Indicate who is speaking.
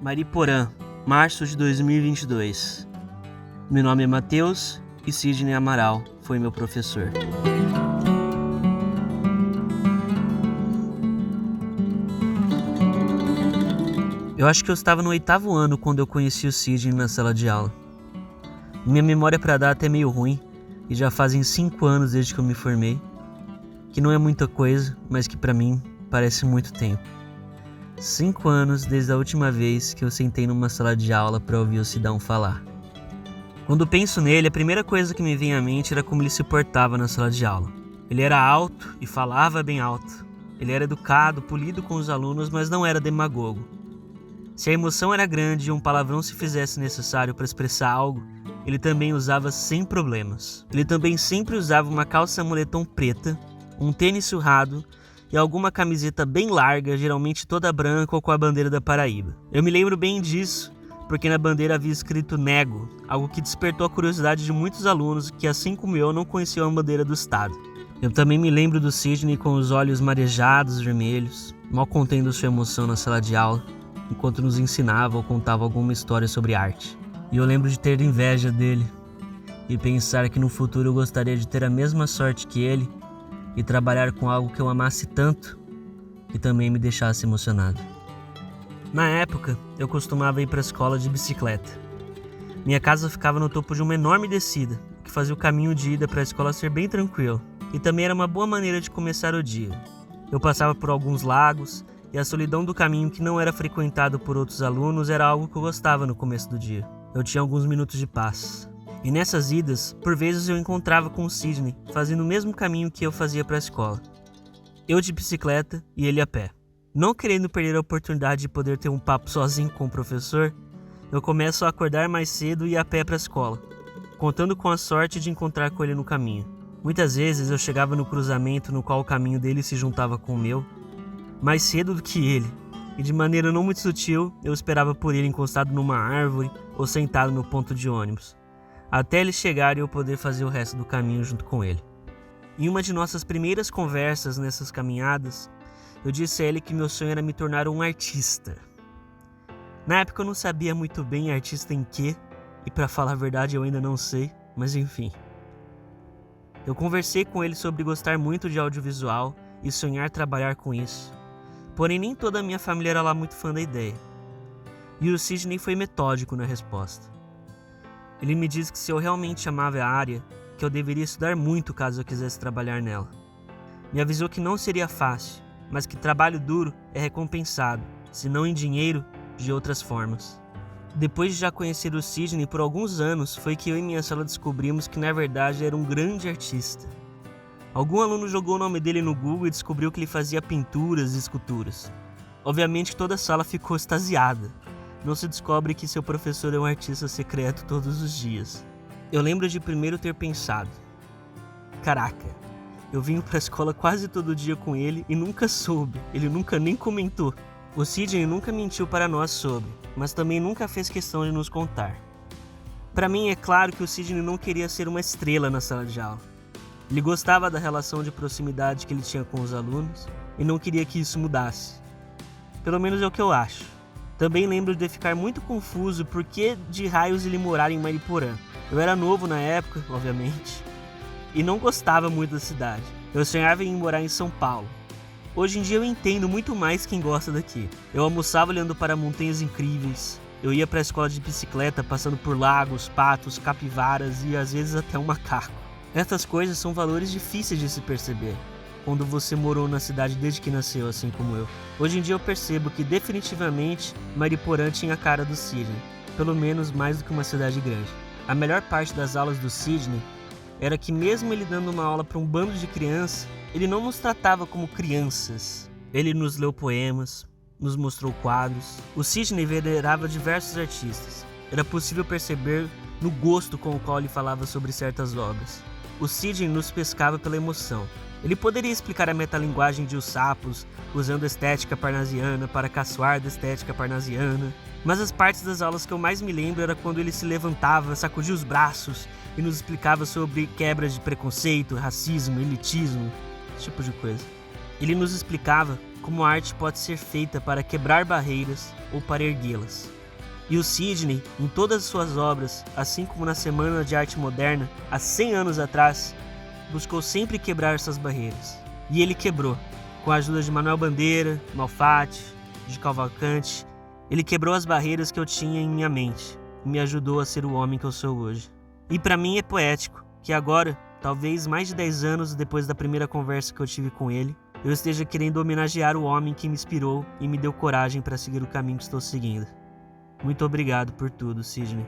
Speaker 1: Mariporã, março de 2022. Meu nome é Matheus e Sidney Amaral foi meu professor. Eu acho que eu estava no 8º ano quando eu conheci o Sidney na sala de aula. Minha memória para data é meio ruim e já fazem 5 anos desde que eu me formei, que não é muita coisa, mas que para mim parece muito tempo. 5 anos desde a última vez que eu sentei numa sala de aula para ouvir o Sidão falar. Quando penso nele, a primeira coisa que me vem à mente era como ele se portava na sala de aula. Ele era alto e falava bem alto. Ele era educado, polido com os alunos, mas não era demagogo. Se a emoção era grande e um palavrão se fizesse necessário para expressar algo, ele também usava sem problemas. Ele também sempre usava uma calça moletom preta, um tênis surrado e alguma camiseta bem larga, geralmente toda branca ou com a bandeira da Paraíba. Eu me lembro bem disso, porque na bandeira havia escrito Nego, algo que despertou a curiosidade de muitos alunos que, assim como eu, não conheciam a bandeira do estado. Eu também me lembro do Sidney com os olhos marejados, vermelhos, mal contendo sua emoção na sala de aula, enquanto nos ensinava ou contava alguma história sobre arte. E eu lembro de ter inveja dele e pensar que no futuro eu gostaria de ter a mesma sorte que ele e trabalhar com algo que eu amasse tanto e também me deixasse emocionado. Na época, eu costumava ir para a escola de bicicleta. Minha casa ficava no topo de uma enorme descida, que fazia o caminho de ida para a escola ser bem tranquilo, e também era uma boa maneira de começar o dia. Eu passava por alguns lagos, e a solidão do caminho que não era frequentado por outros alunos era algo que eu gostava no começo do dia. Eu tinha alguns minutos de paz. E nessas idas, por vezes eu encontrava com o Sidney, fazendo o mesmo caminho que eu fazia para a escola. Eu de bicicleta e ele a pé. Não querendo perder a oportunidade de poder ter um papo sozinho com o professor, eu começo a acordar mais cedo e ir a pé para a escola, contando com a sorte de encontrar com ele no caminho. Muitas vezes eu chegava no cruzamento no qual o caminho dele se juntava com o meu, mais cedo do que ele, e de maneira não muito sutil, eu esperava por ele encostado numa árvore ou sentado no ponto de ônibus, até ele chegar e eu poder fazer o resto do caminho junto com ele. Em uma de nossas primeiras conversas nessas caminhadas, eu disse a ele que meu sonho era me tornar um artista. Na época eu não sabia muito bem artista em quê, e para falar a verdade eu ainda não sei, mas enfim. Eu conversei com ele sobre gostar muito de audiovisual e sonhar trabalhar com isso, porém nem toda a minha família era lá muito fã da ideia. E o Sidney foi metódico na resposta. Ele me disse que se eu realmente amava a área, que eu deveria estudar muito caso eu quisesse trabalhar nela. Me avisou que não seria fácil, mas que trabalho duro é recompensado, se não em dinheiro, de outras formas. Depois de já conhecer o Sidney por alguns anos, foi que eu e minha sala descobrimos que na verdade era um grande artista. Algum aluno jogou o nome dele no Google e descobriu que ele fazia pinturas e esculturas. Obviamente toda a sala ficou extasiada. Não se descobre que seu professor é um artista secreto todos os dias. Eu lembro de primeiro ter pensado: caraca, eu vim pra escola quase todo dia com ele e nunca soube, ele nunca nem comentou. O Sidney nunca mentiu para nós sobre, mas também nunca fez questão de nos contar. Para mim é claro que o Sidney não queria ser uma estrela na sala de aula. Ele gostava da relação de proximidade que ele tinha com os alunos e não queria que isso mudasse. Pelo menos é o que eu acho. Também lembro de ficar muito confuso por que de raios ele morar em Mariporã. Eu era novo na época, obviamente, e não gostava muito da cidade. Eu sonhava em morar em São Paulo. Hoje em dia eu entendo muito mais quem gosta daqui. Eu almoçava olhando para montanhas incríveis. Eu ia para a escola de bicicleta passando por lagos, patos, capivaras e às vezes até um macaco. Essas coisas são valores difíceis de se perceber quando você morou na cidade desde que nasceu, assim como eu. Hoje em dia eu percebo que definitivamente Mariporã tinha a cara do Sidney, pelo menos mais do que uma cidade grande. A melhor parte das aulas do Sidney era que mesmo ele dando uma aula para um bando de crianças, ele não nos tratava como crianças. Ele nos leu poemas, nos mostrou quadros. O Sidney venerava diversos artistas. Era possível perceber no gosto com o qual ele falava sobre certas obras. O Sidney nos pescava pela emoção. Ele poderia explicar a metalinguagem de Os Sapos, usando a estética parnasiana para caçoar da estética parnasiana, mas as partes das aulas que eu mais me lembro era quando ele se levantava, sacudia os braços e nos explicava sobre quebras de preconceito, racismo, elitismo, esse tipo de coisa. Ele nos explicava como a arte pode ser feita para quebrar barreiras ou para erguê-las. E o Sidney, em todas as suas obras, assim como na Semana de Arte Moderna, há 100 anos atrás, buscou sempre quebrar essas barreiras. E ele quebrou, com a ajuda de Manuel Bandeira, Malfatti, de Cavalcante. Ele quebrou as barreiras que eu tinha em minha mente e me ajudou a ser o homem que eu sou hoje. E para mim é poético que agora, talvez mais de 10 anos depois da primeira conversa que eu tive com ele, eu esteja querendo homenagear o homem que me inspirou e me deu coragem para seguir o caminho que estou seguindo. Muito obrigado por tudo, Sidney.